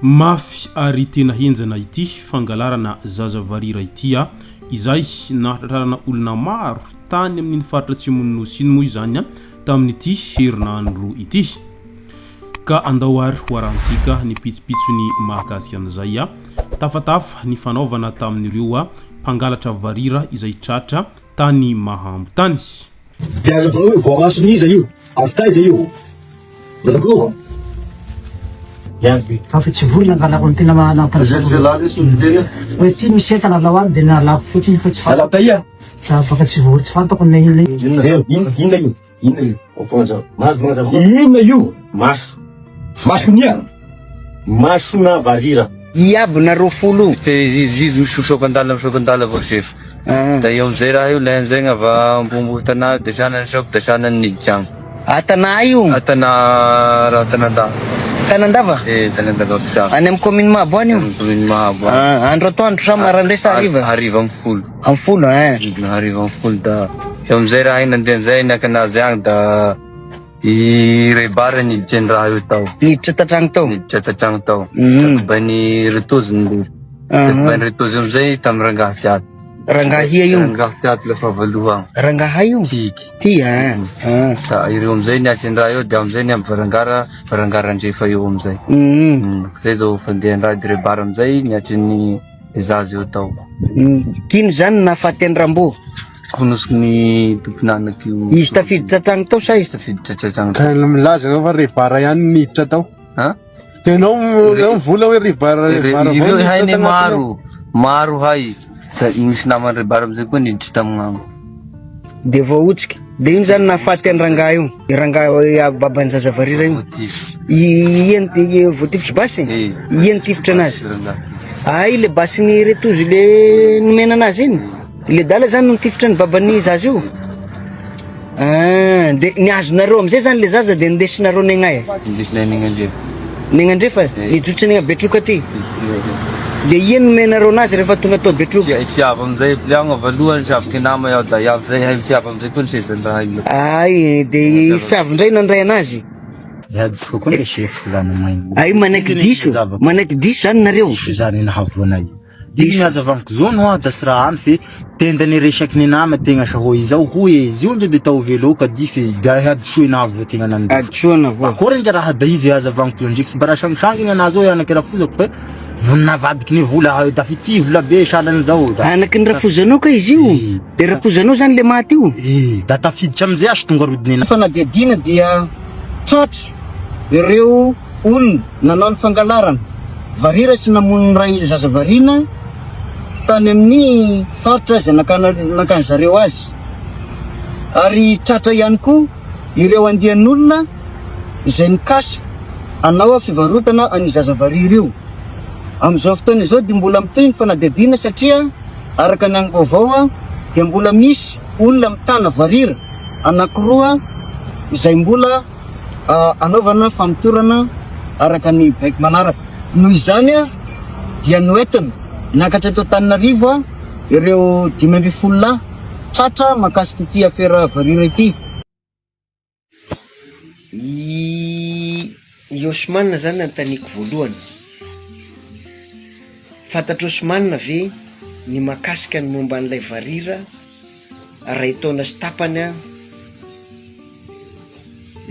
mafy ary tena henjana ity fangalarana zazavarira ity izay nahatrarana olona maro tany amin'ny faritra Atsimon'ny Nosy moa izany tamin'ity herinandro ity ka andao ary hoarantsika ny pitsopitsony mahakasika an'izay tafatafa ny fanaovana tamin'ireo mpangalatra varira izay tratra tany Mahambo tany. Piaza fa voamaso ni izy io afta izy io dako Yang hafi tsivurna kana kontina mana zelalis ndenya we ti miseta na lawan de na la futi futi fa ala taya sa baka tsivur tsfanta ko ne hile ina okonza mas ina yu masunia masuna varira Iab na rofulu zizi shokandala vo chef da yom zera yu len zenga va mbumbu tana desana shop desana nijang atana yu atana da tanandava tanandava tusha anem commune Mahabon commune Mahabon andro to andro sama randesa arriva mful arriva mful da yom zera ina ndem zaina kana zang da I rebara ni jenra yu tau ni chatatang tau bani retoz ndu bani retoz yom zai tam rangah tiat rangah tiat le favaluang rangah hayu ti ta yom zai ni jenra yu yom zai ni parangara nje fa yom zai zai zo fandian ra rebara zai ni chini izaz yu tau kin zan na faten rambo kunus ni tupnanak yu istafid tatang tau sa istafid tatang kalam laza nga ribara yan nitra tau tenong vula we ribara hai ni maru hai mis naman ribara mzai ko ni chitam ngam devo uchki de zan na faten rangayu ya baban zazavarira yu yenti votif basi yenti fchanas ai le basi ni retuj le mena nazin le dala zan tiftrany babany zazy io de ni azonareo amizay zany le zaza de ndesinareo ny agnay ny agnandrefa nijotsy ny betroka ty de ino menareo nazy rehefa tonga tao betroka fiava amizay pliagna valohany savaky nama yao da iavy zay hay fiava amizay koa ny sezany raha io ay de fiavindray nandray anazy yadfo ko le chef lana mai ay manaiky diso zany nareo zany nahavonay Digi hazavamiko zao no da sra fe tenda ni resaky ni nama tegna saho izao hoe zio nje de tao velo ka di fe da hadshoi na vo tegna nan adshona vo akora nje raha da izy hazavamiko zao njiks bara shangshangina nazo yana kera fuzako fe vunna vadiky ni vola da fiti vola be shalan zao da anaky rafuzanao ka izy io de rafuzanao zany le maty io da tafiditra amizay ash tonga rodiny fanadidina dia tratra ireo olona nanao ny fangalarana varira sy namono ray zazavarina tany amin'ny faritra izay nakany zareo azy ary tratra ihany koa ireo andian'olona izay nikasa anao fivarotana any zazavarira io amin'izao fotoana izao dia mbola miteny fanadidina satria araka ny angvaovao dia mbola misy olona mitana varira anankiroa izay mbola anaovana famitorana araka ny baiky manaraka noho izany dia noentina nakatra eto Antananarivo ireo 500 tratra makasika ity afera varira ity. Osman zany antaniko voalohany fantatra Osman ve ny makasika ny momba an'ilay varira ray taona sy tapany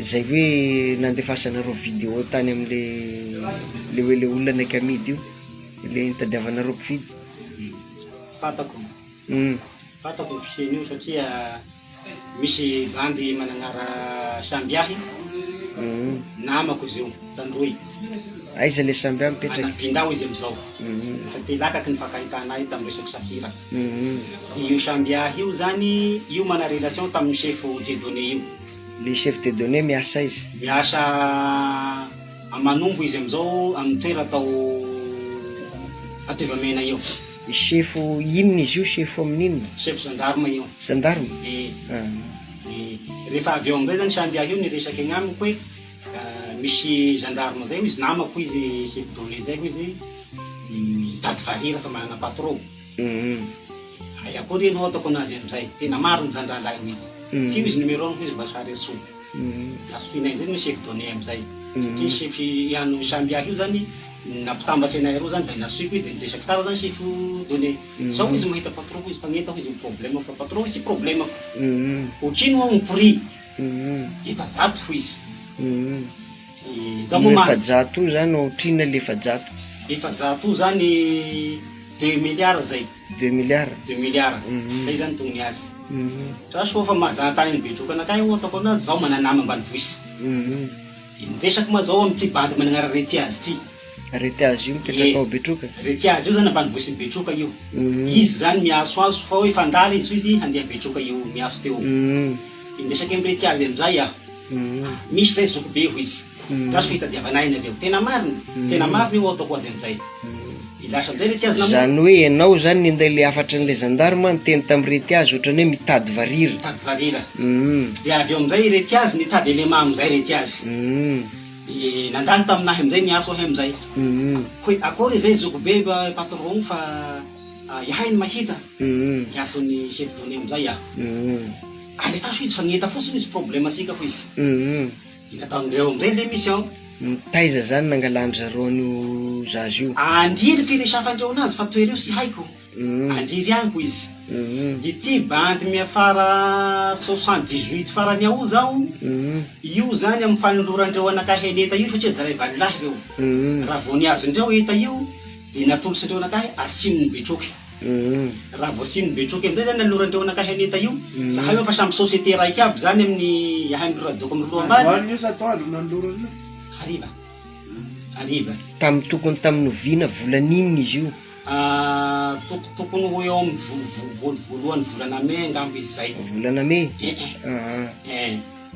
zay hoe nandefasanareo vidéo tany am'le hoe le olona naiky amidy io le nitadiavanareo mpividy fatako fisiany io satria misy bandy managnara sambiahy namako izy io tandroy aiza le sambiahy mipetraky pindao izy amizao ty lakaky ny fakahitana io tamin'ny resaky safira io sambiahy io zany io mana relation tamin'ny chef Dieudonné io le chef Dieudonné miasa izy miasa amanombo izy amizao amin'ny toera atao Atovamena io chef inona izy io chef amin'inona chef gendarme io gendarme rehefa avy eo amizay zany sambiahy io niresaky agnamiko hoe misy gendarme zay izy namako izy chef Dieudonné zay izy mitady varira fa manana patron ay akory enao ataoko anazy amizay tena maro ny zandralahy izy tsy izy numéro 1 izy Vasary Soa da soinay ndray ny chef Dieudonné amizay satria chef ihany sambiahy io zany nampitambatsy anay reo zany da nasoiko i da niresaky tsara zany chef donné zao izy mahita patron izy fagnetako izy problème fa patron izy problème otrino ao ny prix efa zato ho izy efajato zany otrina le efajato efajato zany 2 milliards zay 2 milliards zay zany togny azy tra soa fa mazantany ny betroka anakay otako anazy zao mananama ambany voisy niresaky ma zao amty bandy managnara rety azy ty rety azy io mipetraka ao betroka rety azy io zany ambany voisy ny betroka io izy zany miaso azo fa hoe fandala izy izy handeha betroka io miaso teo niresaky amy rety azy amizay ah misy zay zoko be ho izy raso fitadiavanay nareo tena mariny io atako azy amizay lasa amizay rety azy zany hoe ianao zany ninday le afatra an'le gendarme niteny tamy rety azy ohatrany hoe mitady varira de avy eo amizay rety azy nitady elema amizay rety azy nandany taminahy amizay miaso ahy amizay hoe akory zay zoko be patron fa ihay ny mahita miason'ny chef donné amizay alefaso izy fagneta fotsiny izy problème asika ko izy nataon'ireo amizay le mission taiza zany nangalandry zareo an'io zazy io andriry firesafandreo anazy fa toereo sy haiko andriry any ko izy de ty bandy miafara 78 farany ao zao io zany amy fanolorandreo anakahy aneta io satria zaray valilahy reo raha vony azondreo eta io de natolosandreo anakahy asimony betroky raha voasimony betroky amizay zany nalorandreo anakahy aneta io zahay io fa samby société raiky aby zany amin'ny ahay miradoko amy loa ambany hariva tamy tokony tamy novina volan'ininy izy io tokony ho eo amy voalohany volana me angambo izy zay volana me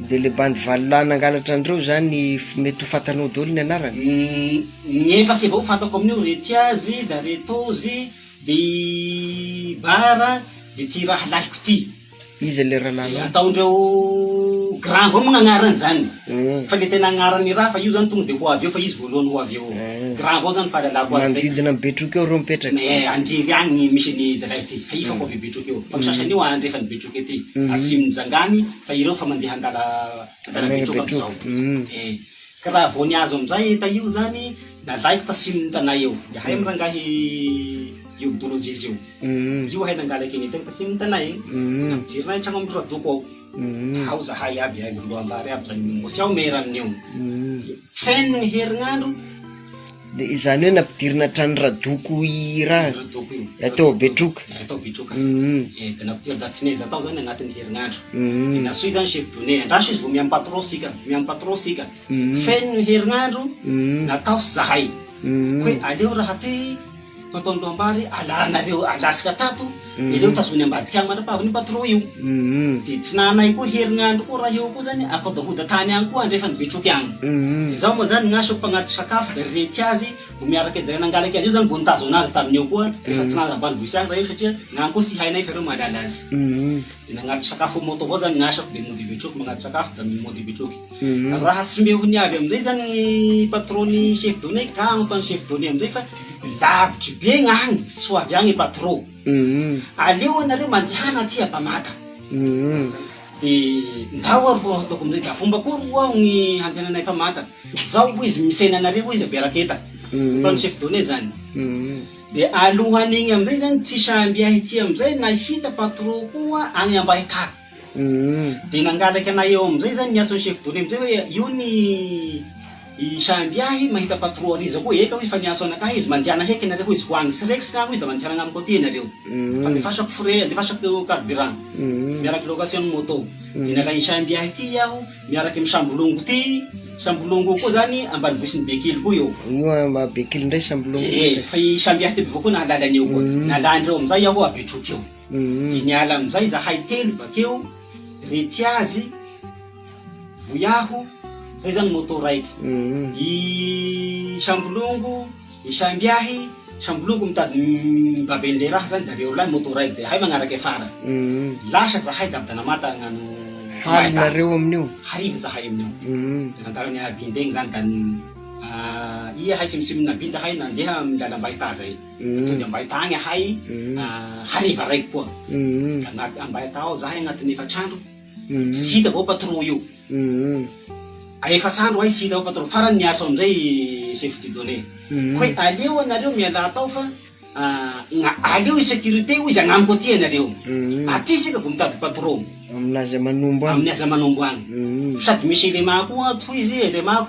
de le bandy valolahy nangalatra andreo zany mety ho fatanao dolo ny anarany nefa sy avao fatako amin'io rety azy da retozy de bara de ty raha lahiko ty izy le raha lana ataondreo grand avao magnanarany zany fa le tena agnarany raha fa io zany tonga de ho avy eo fa izy voalohany ho avy eo grand avao zany fahalalako azy zay manodidina betroky eo reo mipetraky andriry agny misy ny zalahy ty fa i fa ko avy betroky eo fa misasany io andrefa ny betroky ty asimony zangany fa ireo fa mandeha andala betroky amizao ka raha voany azo amizay eta io zany nalaiko tasimony tanay eo yahay mirangahy io bidolozy izy io hay nangalaky eny tegna tasimony tanay nampijirinay tragno amy radoko ao ao zahay aby ay loa ambary aby zany mosy ao mera amin'io feno ny herinandro de izany hoe nampidirina trano radoko i raha atao betroka de nampidiry datineza atao zany agnatin'ny herinandro nasoy zany chef donné andraso izy vo miamy patron sika feno ny herinandro natao sy zahay hoe aleo raha ty ataony loa ambary alanareo alasika tato eleo tazony ambadiky agny mandrapaviny patron io de tsy nanay koa herinandro koa raha eo koa zany akaodakoda tany agny koa andrefa ny betroky agny de zaho moa zany gnasako mpagnaty sakafo da rety azy ho miaraky edy nangalaky azy io zany mbo nitazo anazy tamin'eo koa efa tsy naza ambany voisy agny raha io satria gnagny koa sy hainay fa reo mahalala azy de nagnaty sakafo moto avao zany gnasako de mody betroky magnaty sakafo da mimody betroky raha tsy mehony aby amizay zany ny patron-ny chef donné ka agnotan'ny chef donné amizay fa lavitry be gnagny sy ho avy agny patron aleo anareo mandehana aty Abamata de ndao aroa ataoko amizay da fomba koa roa aho ny handehananay Abamata zao ko izy misena anareo izy aberaketa ataony chef donné zany de alohan'igny amizay zany tsy samby ahy ty amizay nahita patron koa agny Ambahitar de nangalaky anay eo amizay zany niason'ny chef donné amizay hoe io ny samby ahy mahita patron ariza koa eka hoe fa niaso anakahy izy mandiana heky nareo izy hoagny sy reky sy gnagno izy da mandiana agnamiko aty nareo fa andefasako frais andefasako carburant miaraky location moto de nalay samby ahy ty aho miaraky amy sambolongo ty sambolongo koa zany ambany voisin'ny bekily koa eo io bekily ndray sambolongo fa i samby ahy ty bevao koa nahalalany eo koa nalandreo amizay aho abetroky eo de niala amizay zahay telo bakeo rety azy voyaho zay zany moto raiky i sambolongo i samby ahy sambolongo mitady baben'le raha zany da reo lahy moto raiky de hay magnaraky afara lasa zahay da namata gnano halinareo amin'io hariva zahay amin'io de nantarany abindegny zany da i hay simisiminy nabinda hay nandeha milala Ambahitar zay tody Ambahitar agny hay hariva raiky koa Ambahitar ao zahay agnatin'ny efatrandro sy hita avao patron io efasandro ay sida ao patron farany niasa amizay chef de données hoe aleo anareo miala tao fa aleo i sécurité io izy agnamiko aty anareo aty sika vo mitady patron aminazy manombo agny amin'ny aza manombo agny sady misy élément ato izy élément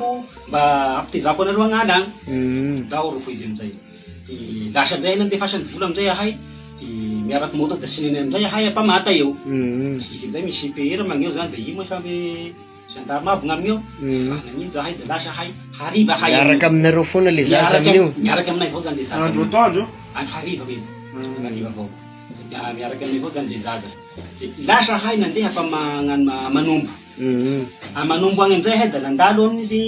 mba ampitezako anareo agnala agny daoro fo izy amizay de lasa amizay nandefasany vola amizay ahay miaraky moto da sineny amizay ahay apamata eo izy amizay misy PR magneo zany da i moa samby gendarme aby gn'amio sanany iny zahay da lasa hay hariva hay miaraka aminareo foana le zaza aminio miaraka aminay avao zany le zaza andro atoandro andro hariva hoe hariva avao miaraka aminay avao zany le zaza de lasa hay nandeha fa magnano manombo manombo agny amizay hay da nandalo amin'izy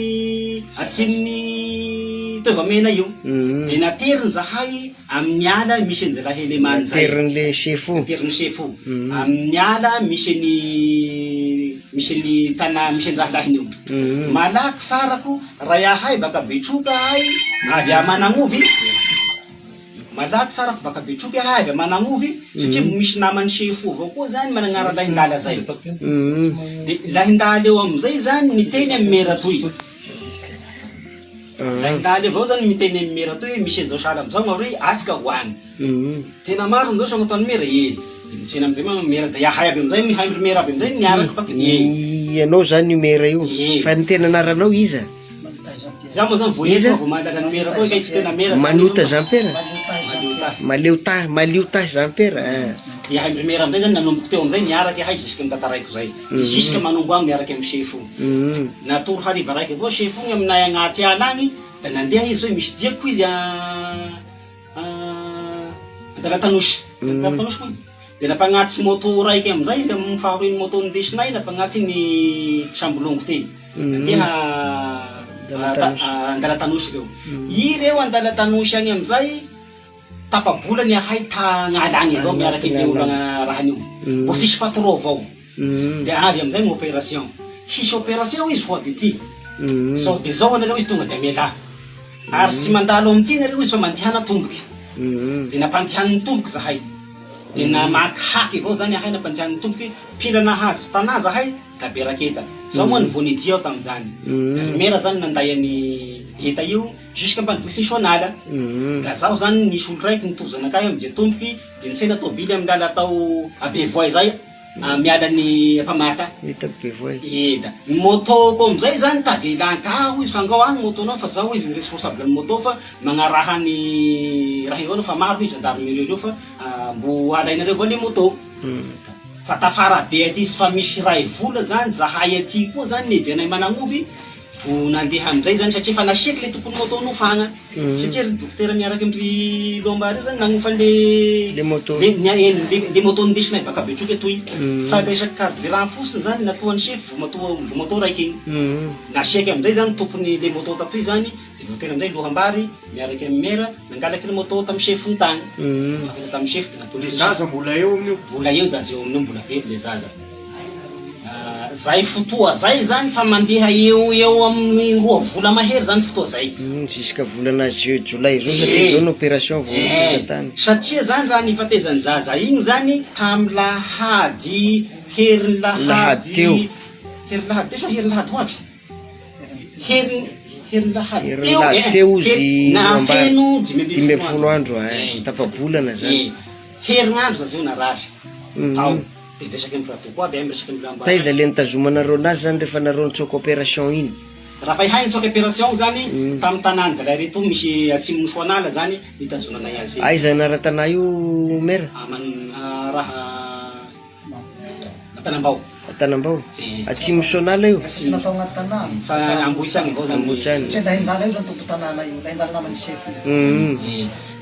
atsimon'ny toevamena io de nateriny zahay amin'ny ala misy an'izay raha élément zay terin'le chefo terin'ny chefo amin'ny ala misy ny tana misy ny raha lahiny io malaky sarako raha yahay baka betroka hay avy amanagnovy malaky sarako baka betroka hay avy amanagnovy satria misy namany chefo avao koa zany managnara lahindala zay de lahindala eo amizay zany miteny amin'ny mera toy lahindala avao zany miteny amin'ny mera toy misy an'izao sala amizao maroy asika hoany tena maro an'izao sagnatany mera tsena amizay ma mera da yahay aby amizay mihay mera aby amizay niaraky baka ianao zany mera io fa ny tena anaranao iza za moa zany voiza vo mahalala ny mera koa kay tsy tena mera Manuta Jean-Pierre Maliota Jean-Pierre yahay mera amizay zany nanomboko teo amizay niaraky yahay jusque mitantaraiko zay jusque manombo agny miaraky amy chefo natoro hariva raiky avao chefo igny aminay agnaty ala agny da nandeha izy hoe misy diako izy Andalatanosy Andalatanosy koa de napagnaty moto raiky amizay izy amin'ny faharoan'ny moto nindesinay napagnaty ny sambolongo teny nandeha Andalatanosy reo i reo Andalatanosy agny amizay tapabolany ahay tagnala agny avao miaraky le olo rahan'io mbo sisy patron avao de avy amizay ny opération hisy opération izy ho avy ity sao de zao anareo izy tonga de miala ary tsy mandalo amity nareo izy fa mandihana tomboky de nampandihany tomboky zahay de namaky haky avao zany ahay nampandihany tomboky pila nahazo tanà zahay da beraketa zao moa nyvonidi ao tamizany mera zany nanday any eta io jusque ambanivohitsy sonala da zaho zany nisy olo raiky nitozo anakay amizay tomboky de nisena tobily amy lala atao abevoay zay miala ny apamata da moto ko amizay zany tavelankaho izy fangao agny motonao fa zaho izy responsable ny moto fa magnaraha ny raha io fa maro izy gendarmerie reo fa mbo alainareo avao le moto fa tafara be aty sy fa misy ray vola zany zahay aty koa zany nevianay managnovy vo nandeha amizay zany satria fa nasiaky le tompony moto nofagna satria ry dokotera miaraky amry lombary io zany nagnofa le moto nindesinay baka betroky atoy fa resaky carburant fosiny zany natoany chef vo moto raiky igny nasiaky amizay zany tompony le moto tatoy zany de vo tena amizay lohambary miaraky amy mera nangalaky le moto tamy chef ny tagny fakita tamy chef de natony zaza mbola eo amin'io mbola eo zaza eo amin'io mbola velo le zaza zay fotoa zay zany fa mandeha eo amin'ny 2 vola mahery zany fotoa zay jusqu'à volana Jolay zao satria zao n'opération voatany satria zany raha nifatezany zaza igny zany tamy lahady herin'ny lahady teo so herin'ny lahady ho avy herin'ny lahady teo izy nafeno 12 andro tapabolana zany herinandro zay io narasy tao de resaky amy plateau koa aby amy resaky amy lamba taiza le nitazomanareo anazy zany rehefa nareo nitsoka opération iny raha fa ihay nitsoka opération zany tamy tanàny zalay reto misy atsimon'ny soanala zany nitazonanay azy aiza anara-tanà io mera raha Tanambao Tanambao atsimo sonala io tsy natao agnaty tanà fa amboisany avao zany satria lahindala io zany tompo tanàna io lahindala namany chef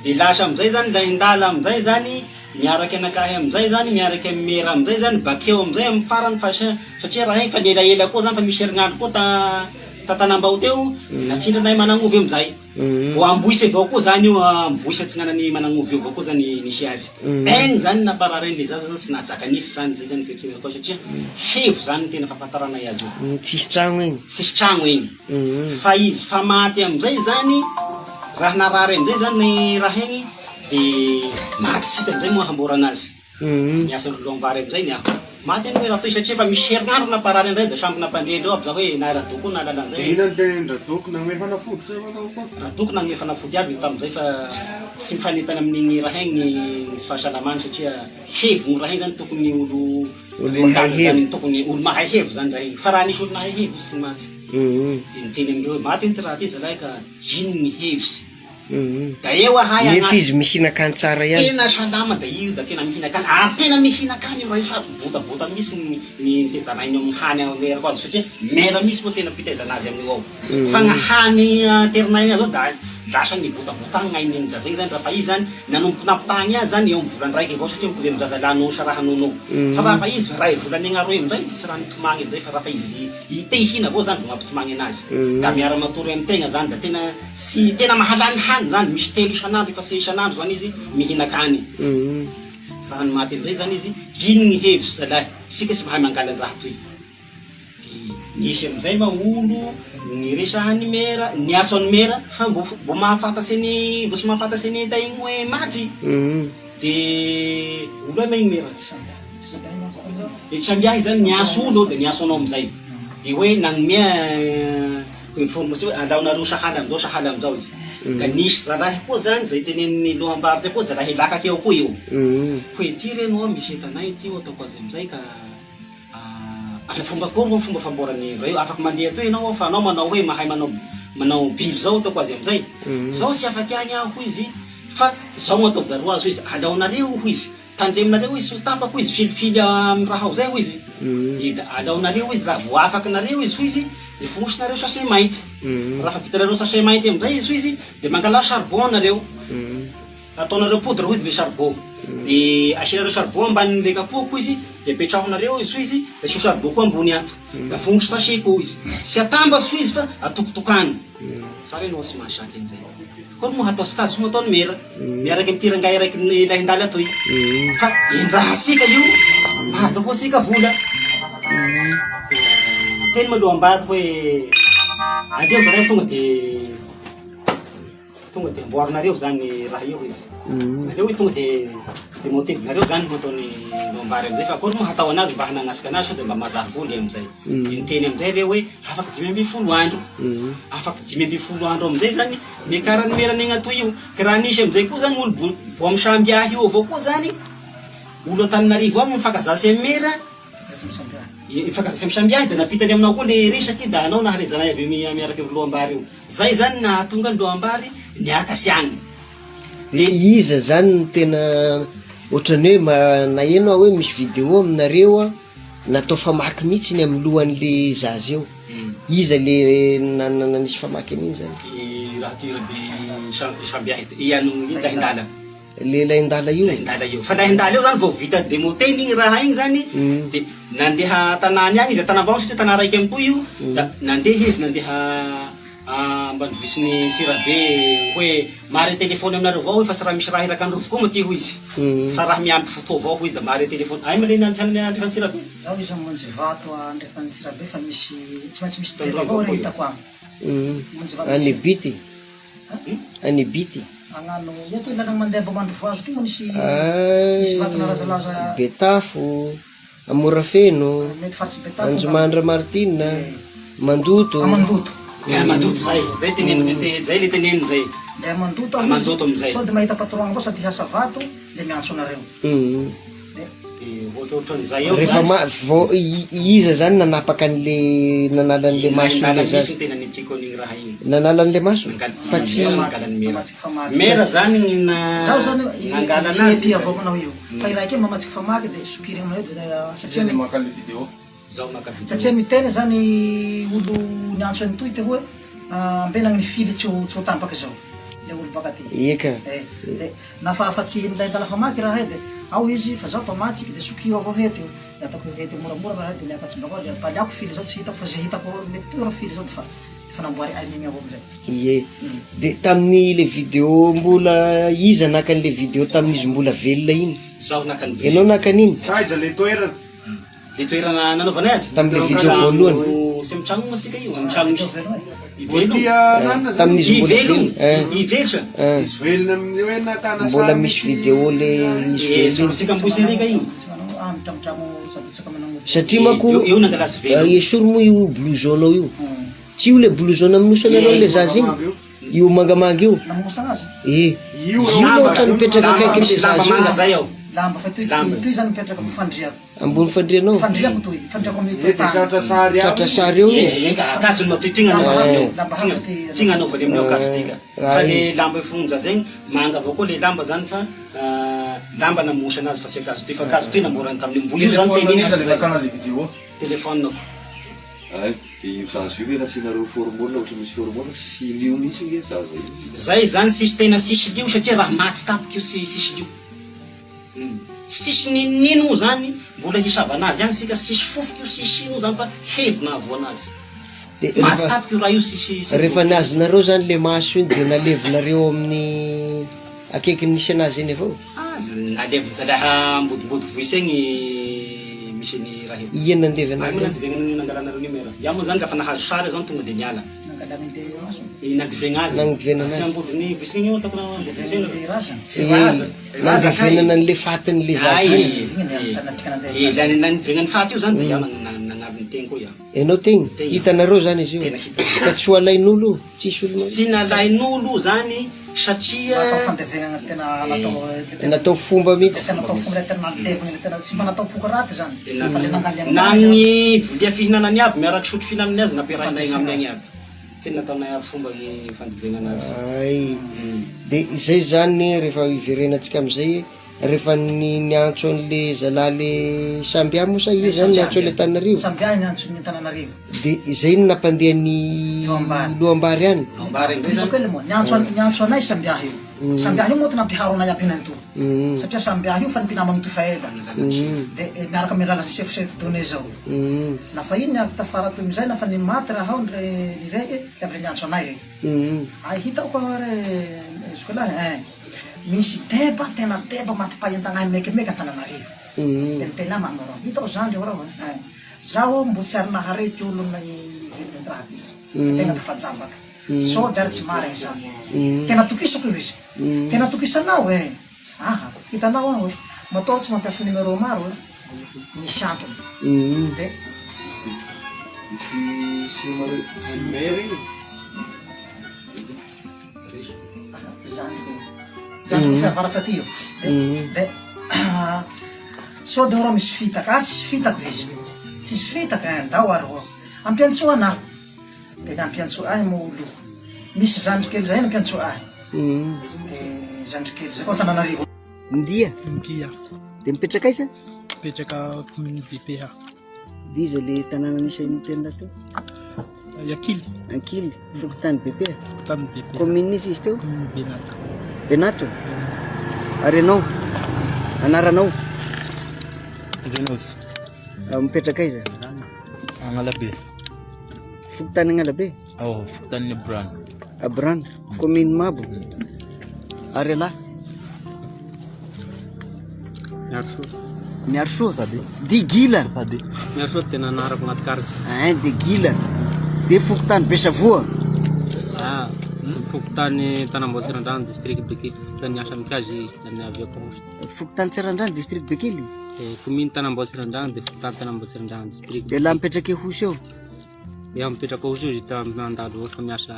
de lasa amizay zany lahindala amizay zany miaraky anakahy amizay zany miaraky amy mera amizay zany bakeo amizay amy farany fa satria raha igny fa lela koa zany fa misy herignandro koa Tanambao teo nafindranay managnovy amizay vo amboisy avao koa zany io amboisy atsinanany managnovy avao koa zany nisy azy egny zany napararainy le zaza zany tsy nazaka nisy zany zay zany fieritserana koa satria hevo zany tena fahafantaranay azy io tsisy tragno igny tsisy tragno igny fa izy fa maty amizay zany raha narary amizay zany raha igny de maty sika amizay moa hambora anazy niasa lombary amizay niaho maty any hoe raha toy satria fa misy herinandro naparary andray da samby nampandrendreo aby za hoe na radoko na lalan'izay radoko nagnome fanafody zay manao koa radoko nagnome fanafody aby izy tam'izay fa tsy mifanentana amin'igny raha igny sy fahasalamany satria hevogny raha igny zany tokony olo tokony olo mahay hevo zany raha igny fa raha nisy olo mahay hevo sy maty de niteny amindreo hoe maty ty raha ty zalahy ka ino ny hevitsy da eo ahay nefa izy mihinan-kany tsara ihany tena salama da io da tena mihinan-kany ary tena mihinan-kany io raha io sady botabota misy ny tezana iny amin'ny hany amerako azy satria mera misy moa tena mpitezana azy amin'io ao fa gny hany terinay iny zao da lasa ny botabotagny gn'ainy iny zazay zany raha fa izy zany nanomboky nampotagny azy zany eo amin'ny volany raiky avao satria mitovy amin'ny zazalanao sy raha nonao fa raha fa izy ray volany agnaroy amizay tsy raha nitomagny amizay fa raha fa izy ite hihina avao zany vo mampitomagny anazy da miara matory amy tegna zany da tena sy tena mahalany hany zany misy telo isanandro efa sy isanandro zany izy mihinan-kany raha ny maty amizay zany izy ino gny hevitsy zalahy sika tsy mahay mangala raha toy nisy amizay ma olo ny resahany mera ny asony mera fa mbo mahafantasy any mbo tsy mahafantasy any ta igny hoe maty de olo hoe maigny mera sambiahy zany ny aso olo de ny aso anao amizay de hoe nagnome information hoe andaonareo sahala amizao sahala amizao izy ka nisy zalahy koa zany zay tenen'ny loham-bary ty koa zalahy lakaky eo koa io hoe ty reno misy etanay ty ataoko azy amizay ka ala fomba kory fomba famboarany raha io afaky mandeha toy ianao fa anao manao hoe mahay manao bily zao ataoko azy amizay zao tsy afaky agny aho izy fa zao ataovy garoa azy ho izy alaonareo ho izy tandreminareo izy tapako izy filifily amy raha ao zay ho izy da alaonareo izy raha vo afaky nareo izy ho izy de fonosinareo sachet mainty raha fa vitanareo sachet mainty amizay izy ho izy de mangala charbon nareo ataonareo poudre ho izy le charbon de asianareo charbon ambanin'le kapoko izy de petrahonareo izy ho izy da asio charbon koa ambony ato da fonotry sachet koa izy sy atambaso izy fa atokotokany sara enao tsy mahasaky an'izay koa moa hatao sikazy fomba ataony mera miaraky amy tirangay raiky lahindaly atoy fa indraha sika io mahaza koa sika vola teny maloha ambary hoe andeo zaray tonga de amboarinareo zany raha io izy nareo hoe tonga de motivenareo zany mataony loambary amizay fa akory moa hatao anazy mba hananasika anazy sao de mba mazary voly amizay de niteny amizay reo hoe afaky 5 andro afaky 5 andro amizay zany miakarany merany agnatoy io ka raha nisy amizay koa zany olo bo amy sambiahy io avao koa zany olo Antananarivo ao mifakazasy amy mera ifakazasy amy sambiahy da napitany aminao koa le resaky da anao naharezanay aby miaraky amy loambary io zay zany nahatonga ny loambary niakasy agny le iza zany tena ohatrany hoe nahenao hoe misy vidéo aminareo natao famaky mihitsy ny amy lohan'le zaza eo iza le nanisy famaky an'iny zany raha ty rabe sambiahy iano lahindala le lahindala io fa lahindala io zany vao vita demoteny igny raha igny zany de nandeha tanany agny izy tanambao satria tana raiky amitoy io da nandeha izy nandeha ambany visiny sirabe hoe mare telefony aminareo avao fa tsy raha misy raha iraky androvo koa maty ho izy fa raha miampy foto avao ho izy da mare telefony ay malena andrefany sirabe ao izy amonjy vato andrefany sirabe fa misy tsy maintsy misy telo avao re hitako agny any bity any bity agnano eto ilana mandeha mba mandro voazo ty misy vato narazalaza betafo amorafeno mety faritsy betafo anjomandra martina mandoto mandoto zay teneny zay le teneny zay le mandoto amizay sao de mahita patron avao sady hiasa vato de miantso anareo ohatrohatran'izay eo iza zany nanapaka an'le nanala an'le maso le misy tena nitsiko an'igny raha igny nanala an'le maso fa tsy mera zany zao zany nangala anazy avao manao io fa iraiky mamatsiky famaky de sokiry aminao de satria miteny zany olo niantso any toy te hoe ambenagny ny fily tsy ho tampaky zao le olo baka ty eka de nafahafatsy laindala famaky raha he de ao izy fa zao pamatsiky de sokiro avao hety io de atako hety moramora raha de liakatsy mbako de paliako fily zao tsy hitako fa zay hitako mety tora fily zao de fa namboary aimigny avao amizay ie de tamin'ny le vidéo mbola iza naka an'le vidéo tamin'izy mbola velona iny zaho nakany enao naka an'iny taiza le toerana le toerana nanaovanay azy tamin'le vidéo voalohany sy amtragno masika io amtragno tamin'izy mbola ivetra izy velona amin'ny hoe mbola misy vidéo le izy sika mboserika igny mitramotramo sady tsaka satria mako eo nangalazy velo esory moa io blue jaune io tsy io le blue jaune amin'nosany anao le zaza iny io mangamanga io io ohatra mipetraka akaiky le zaza manga zay ao lamba fa toy zany mipetraka fandriako ambony fandrianao fandriako toy fandriako amin'ny tratra sary eo akazo no toy tsy gnanaova le amin'ny akazo tika fa le lamba fonja zegny manga avao koa le lamba zany fa lamba namosa anazy fa sy akazo toy fa akazo toy namorany tamin'ny mbolino zany teniny telefone io zaza io hoe nasianareo formole ohatra misy formole sy lio mihitsy nge zaza io zay zany sisy tena sisy lio satria raha maty tapoky io sisy lio sisy ninino zany mbola hisava anazy agny sika sisy fofoky io sisy ino zany fa hevina avo anazy maty tapoky io raha io sisy rehefa niazonareo zany le maso iny de nalevinareo amin'ny akaiky nisy anazy eny avao naleviny zalaha mbodimbody voisy egny misy ny raha io nandevy anazy nangalanareo numéro ya moa zany lafa nahazo sary zany tonga de niala nandiven'azy ambodiny voisy egny eo atako nandivenana an'le fatiny le zaza nandivegnany faty io zany de iaho nagnaviny tegny koa iaho enao tegny hitanareo zany izy io fa tsy ho alain'olo tsisy olo sy nalain'olo zany satria natao fomba mihitsy na gny volia fihinanany aby miaraky sotro fihinanany azy nampiarahinay amin'ny agny aby tena nataonay aby fomba gny fandivegnana azy ay de izay zany rehefa iverenatsika amizay rehefa niantso an'le zalahy le Sambia moa sa izy zany niantso le Tananarivo Sambia niantso ny Tananarivo de izay ny nampandeha ny Loambary any niantso anay Sambia io Sambia io moa ty nampiharonay aby nanto satria Sambia io fa nimpinama amy tofaela de miaraka milala chef donné zao lafa iny avy tafara toy amizay lafa nimaty raha ao nireke de avy niantso anay reke ay hitako re iskolahy misy deba tena deba maty-pahintagnahy mekimeky Antananarivo de mitena mamaro hitako zany eo raha zaho mbo tsy ary naharety olo na velondraty izy tegna tafajabaka so de ary tsy marigny zany tena tokisako io izy tena tokisanao aha hitanao aho matao tsy mampiasa numéro maro misy antony de fiavaratsy io de so de ora misy fitaka tsisy fitako izy tsisy fitaka ndao ary ampiantso anahy de nampiantso ahy mo olo misy zandrikely zay nampiantso ahy de zandrikely zay koa Antananarivo Ndia de mipetraka aiza mipetraka commune BPA de izy le tanàna misy iny tena teo Ankily Fokotany BPA commune izy teo Benato ary anao anaranao mipetraka aiza Agnalabe Fokotany Agnalabe Fokotany Abrano commune Mabo ary ala Miarsoa Digila Miarsoa tena anarako anaty karsy Digila de Fokotany Besavoa Fokotany Tanamboatsirandrano district Bekily fa niasa mikazy ny aviako Fokotany Tsirandrano district Bekily commune Tanamboatsirandrano de Fokotany Tanamboatsirandrano district de la mipetraka Hosy eo ia mipetraka Hosy eo zita mandalo fa miasa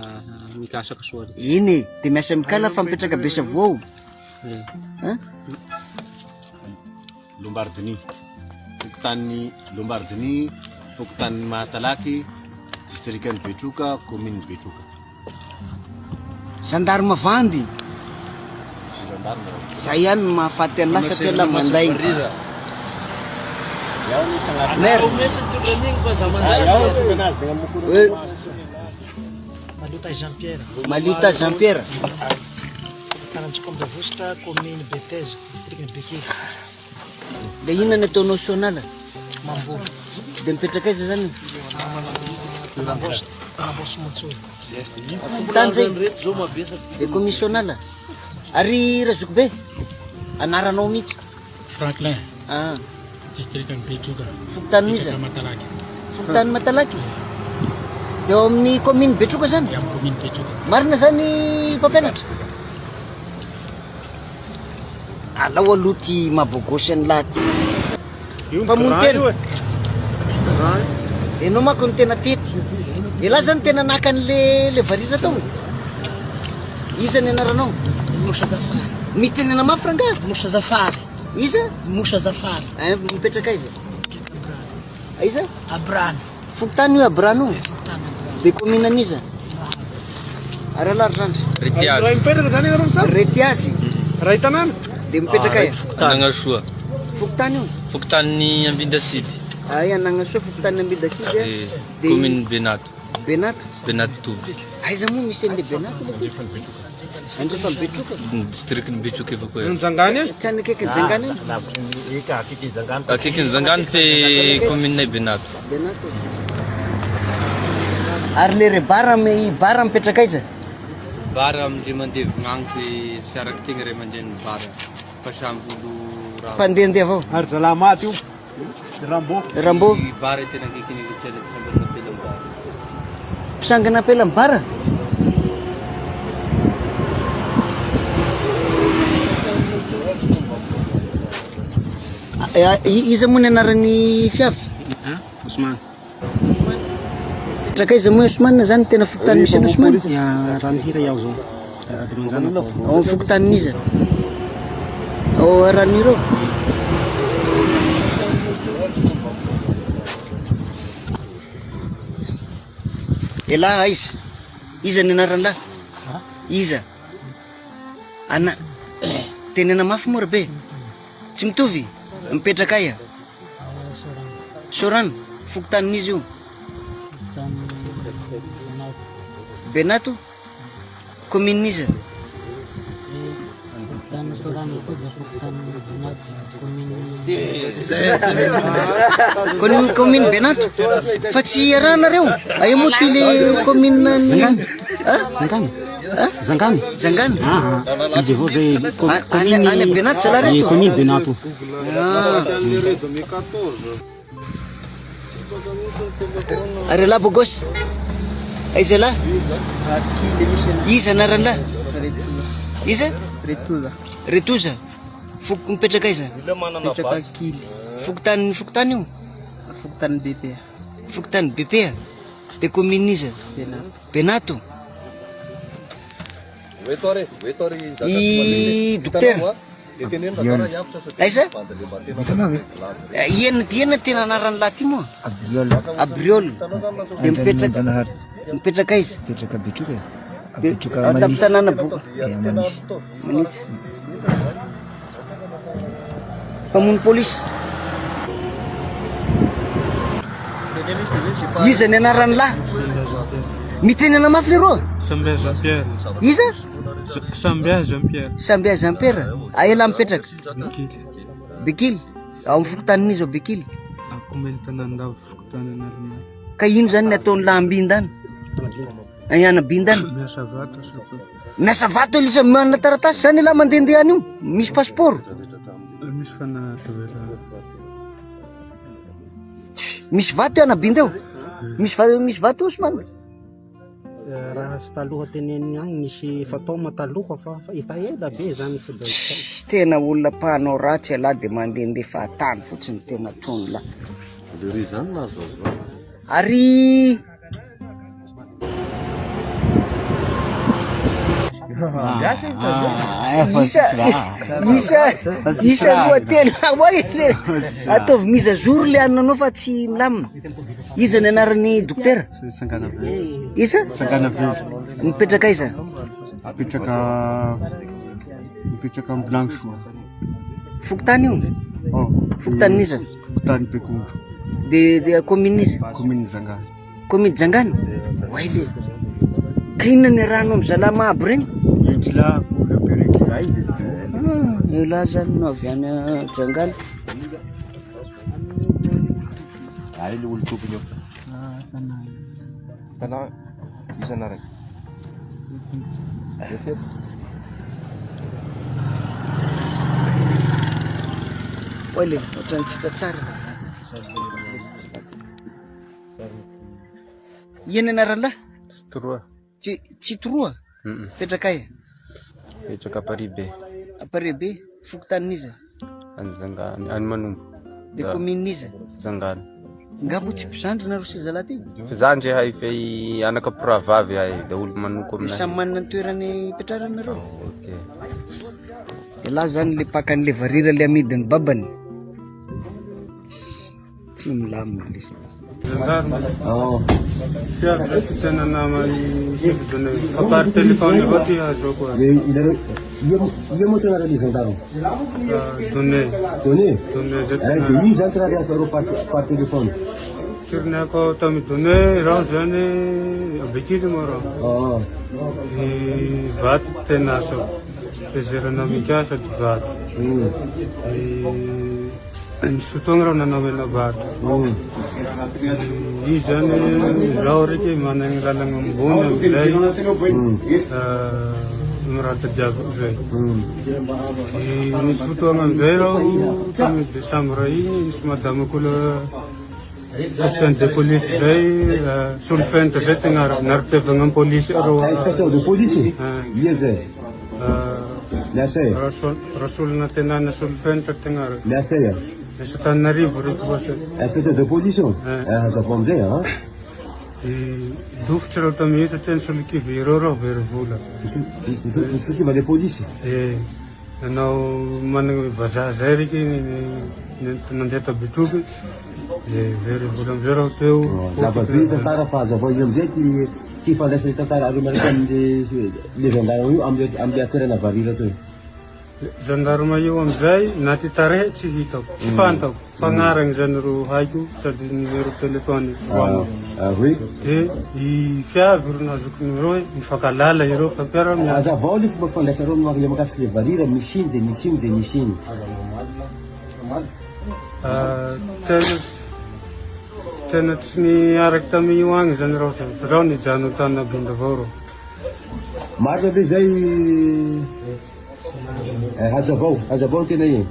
mikasaka soa iny de miasa mikala fa mipetraka Besavoa Lombardini Fokotany Lombardini Fokotany Mahatalaky district Betroka commune Betroka Gendarme Vandy zay ihany mahafaty anahy satria la manday Maluta Jean-Pierre Tananjikondavositra commune Beteza district Bekily de ina ny ataonao sonala Mambo de mipetraka aiza zany Anambosy Montsoy Fokotany zay de commissionnala ary Razokobe anaranao mihitsy Franklin district Betroka Fokotany miza Fokotany Matalaky de eo amin'ny commune Betroka zany commune Betroka marina zany mpampianatra alao aloha ty mabogosy any lahy ty mpamono tena Enao manko ny tena tety. Ela zany tena naka an'le varira tao. Iza ny anaranao? Musa Zafary. Miteny na mafy ranga? Musa Zafary. Iza? Musa Zafary. Mipetraka aiza? Aiza? Abrano. Fokontany io Abrano. De commune an'iza? Aralary zany. Retiazy. Raha mipetraka zany ianareo misy. Retiazy. Raha hitanana. De mipetraka aiza? Anagnasoa. Fokotany io? Fokotany Ambinda Sud. Ay, Anagnasoa fokotany Ambinda Sud. De commune Benato. Benato? Benato Toby. Aiza moa misy an'le Benato le Andrefa Betroka. District ny Betroka avao koa. Nzangany a? Trano akaiky Nzangany. Akaiky Nzangany fe commune Benato. Benato. Ary le bara mipetraka aiza? Bara amindre mandeha gnagny fe sy araky tegna ray mandeha ny bara. Fa samby olo raha. Fandehandeha avao. Ary Zalamaty io. Rambo. Rambo. Bara tena akaiky ny tena sambana pela ny bara. Pisangana apela amin'ny bara? Iza moa ny anaran'ny fiavy? Ousmane. Traka iza moa Ousmane zany tena fokotany misy an'i Ousmane? Raha mihira iaho zao. Ao fokotanin'iza? Ao ran'ireo? Ela aiza? Iza ny anaran'la? Iza? Ana tenena mafy moa rabe? Tsy mitovy? Mipetraka aia? Sorano? Fokotanin'izy io? Benato? Commune-n'iza? Commune Benato? Fa tsy arahanareo? Aia moa ty le commune ny... Zangany. Zangany? Izy avao zay Any Benato tsy alareto? commune Benato. Are la bogos? Aiza la? Iza anaran'la? Iza? Retoza. Mipetraka aiza? Petraka Kily. Fokotany io? Fokotany BP. Fokotany BP? De commune-n'iza? Benato. I dokotera? Aiza? Iena tena anaran'la ty moa? Abriol. De mipetraka aiza? Petraka Betroka. Tamin'ny tanàna Manitsy. Mpamono polisy. Iza ny anaran'la? Miteny ana mafy leroa? Sambia Jean-Pierre. Iza? Sambia Jean-Pierre. Sambia Jean-Pierre. Aela mipetraka? Bekily. Bekily? Ao amin'ny fokotanin'izy ao Bekily? Commune Tanandavo fokotany anarana. Ka ino zany ny ataon'la Ambindany? Ayana Bindany? Miasa vato sako. Miasa vato ilisa manana taratasy zany la mandehandeha any io? Misy passeport? Misy fana toera. Misy vato ana Binda eo? Misy vato Ousmane? Raha sy taloha teneny agny misy fatao taloha fa efa ela be zany tena olona mpanao ratsy ala de mandehandeha fahatany fotsiny tena tony la. Ary isa loha tena hoe ataovy mise-à-jour le ananao fa tsy milamina. Iza ny anaran'ny dokotera? Isa? Mipetraka aiza? Mipetraka amin'ny Blanchoa. Fokotany io? Fokotanin'iza? Fokotany Bekondro. De commune-n'iza? Commune Zangany. Commune Zangany? Waile. Ka inona ny rahanao amin'ny zalama aby reny? Ekila, le Berekila. Ela zany no avy any Zangany. Ay le olo tompony eo. Tanà iza anarany? Waile, ohatrany tsy hita tsara. Iena anaran'la? Citroa. Citroa? Petraka aia? Petraka Paris B. Paris B? Fokotanin'iza? Any Zangany, any Manombo. De commune-n'iza? Zangany. Ngabo tsy mpizandrina ro zalahy ty. Mpizandry hay fe anaka poravavy hay da olo manoko aminay. Samy manana ny toerany ipetraranareo. Ela zany le pakan'le varira le amidiny babany. Tsy milamina le. Fiavy tena nama sivy fa par téléphone avao ty azoko. Io moa tena raha gendarme. Donné. Donné? Donné zay De io zany tena rehafareo par téléphone. Tirinako tamy donné raha zany abekily moa raha. Vato tena asa. Fezerana mikasa ty vato. Misy fotoagna raha nanao mena vato. Izy zany zaho reky managny lalagna ambony amizay raha tadiaviko zay. Misy fotoagna amizay raho tamy Desambra igny misy madamako capitaine de police zay solofentra zay tegna naritevagna amin'ny polisy arô. Inspecteur de police? Ia zay. Miasay? Rasolona tenana solofentra tegna reo. Miasay? Misy Tananarivo reky vasa. Inspecteur de police io? Hazava amizay ha? Dofotry raho tamy satria nisolokivy ireo raho very vola. Nisolokiva le police? Nanao managny vazaha zay reky nandeha ta Betroky. Very vola amizay raho teo. Lava be tantara fa hazava io amizay ty fandraisany tantara ary marika le gendarme io amle atoerana varira toy. Gendarme io amizay na ty tarehy tsy hitako, tsy fantako. Fagnarany zany ro haiko sady numéro téléphone. Oui. I fiavy ro nazoko numéro mifankalala ireo fa piara miasa. Hazava le fomba fandraisareo le makasiky le varira misiny de misiny de misiny. Tena tsy niaraky tamio agny zany raho zany. Raho nijano tany Nabinda avao rô. Marina be zay hazavao tena iny.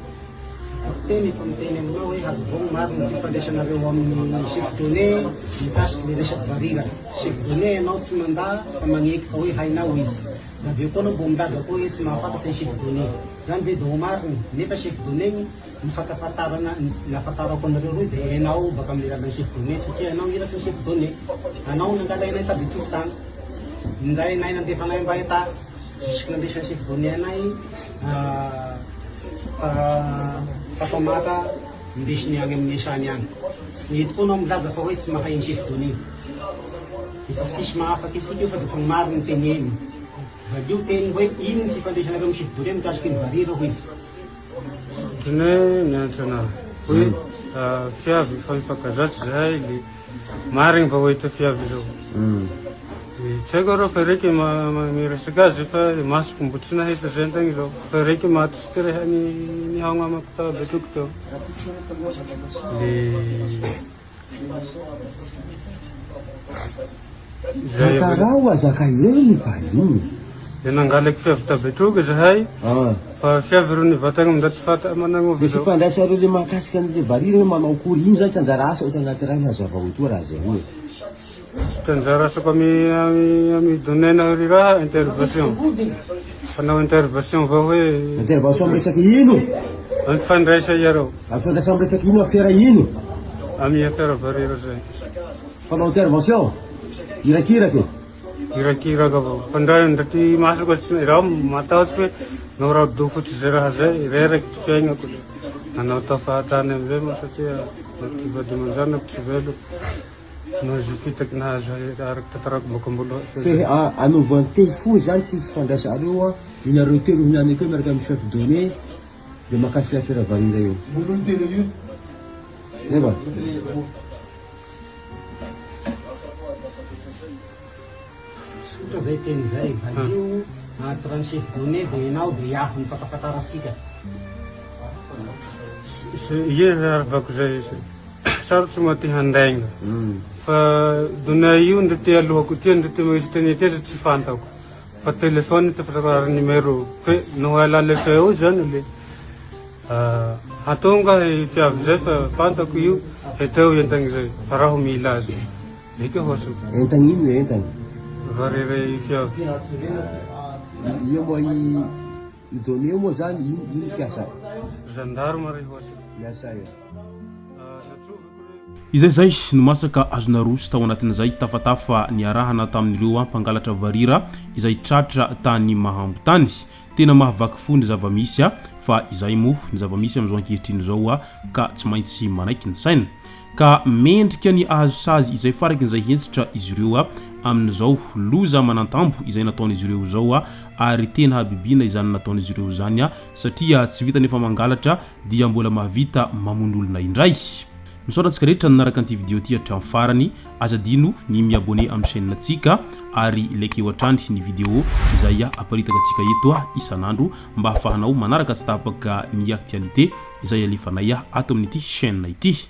Teny efa miteny aminao hoe hazavao marina ny fifandraisanareo amin'ny chef donné mikasiky le resaky varira. Chef donné anao tsy mandà fa magneky fa hoe hainao izy. Da aveo koa anao mbo milaza koa hoe tsy mahafantatsy ny chef donné. Zany hoe do marina nefa chef donné nafatarako anareo roy dia hainao baka amin'ny lalany chef donné satria anao iraky ny chef donné. Anao nangalainay ta Betroky tany. Minday nay nandefanay mba eta jusque nandesan'ny chef donné anay tapamata indesiny agny amin'ny esany agny. Eto koa anao milaza fa hoe tsy mahay ny chef donné. Efa tsisy mahafaky isika io fa dia fa marina ny teneny. Fa io teny hoe ino ny fifandraisanareo amin'ny chef donné mikasiky ny varira ho izy. Donné mianatra anahy hoe fiavy fa mifankazatsy zahay le marigny va hoe ta fiavy zao. Tsy haiko arô fa reky miresaka azy fa masoko mbo tsy nahita zay tagny zao. Fa reky matosy terehany nihaogna amako ta Betroky teo. Le Matarao azaka eny bahiny. Le nangalaky fiavy ta Betroky zahay. Fa fiavy ro nivatagna amin'daty fata managnovy zao. Fifandraisareo le mahakasika an'le varira hoe manao akory ino zany tanjara asa ohatra anaty raha hazava hoe toa raha zay hoe. Tanjara asako ami donné na ry raha intervention. Fanao intervention va hoe. Intervention amin'ny resaky ino? Mifandraisa iareo. Mifandraisa amin'ny resaky ino affaire ino? Ami affaire varira zay. Fanao intervention? Irakiraky? Irakiraka avao. Fandray ndraty masoko raha matahotsy hoe nao raha dofotsy zay raha zay reraky ty fiaignako. Nanao tafahatany amizay moa satria ty vady aman-janako tsy veloko. No izy fitaky nahazo araky tantarako baka ambolo. Fe anova antely fo zany tsy fifandraisareo inareo telo niany koa miaraka amin'ny chef donné dia mahakasika affaire varira io. Eva. Sotra zay teny zay, valio anaty chef donné dia ianao dia aho mifankafantarasika. Ie aravako zay sarotsy moa ty handaigna. Fa donné io ndre ty alohako ty ndre ty misy teny ty tsy fantako. Fa telefony ty fatako numéro fe no alala feo zany le hatonga fiavy zay fa fantako io heteo entagny zay fa raho mila azy. Eka hoasoko. Entagny ino entagny? Varira fiavy. Io moa i donné moa zany ino piasa? Gendarme ry hoasoko. Miasa io. Izay no masaka azona roa sy tao anatin'izay tafatafa niarahana tamin'ireo mpangalatra varira izay tratra tany mahambotany tena mahavaky fo ny zavamisy fa izay mo ny zavamisy amin'izao ankehitriny zao ka tsy maintsy manaiky ny saina ka mendrika ny azo sazy izay faraky izay hentsitra izy ireo amin'izao loza manantambo izay nataon'izy ireo zao ary tena habibina izany nataon'izy ireo zany satria tsy vita nefa mangalatra dia mbola mahavita mamono olona indray. Misaotratsika rehetra nanaraka an'ity vidéo ty hatramin'ny farany, azadino ny miabone amin'ny chaîne tsika ary like eo hatrany ny vidéo izay aparitaka antsika eto isan'andro mba hafahanao manaraka tsy tapaka ny actualité izay alefanay ato amin'ity chaîne ity.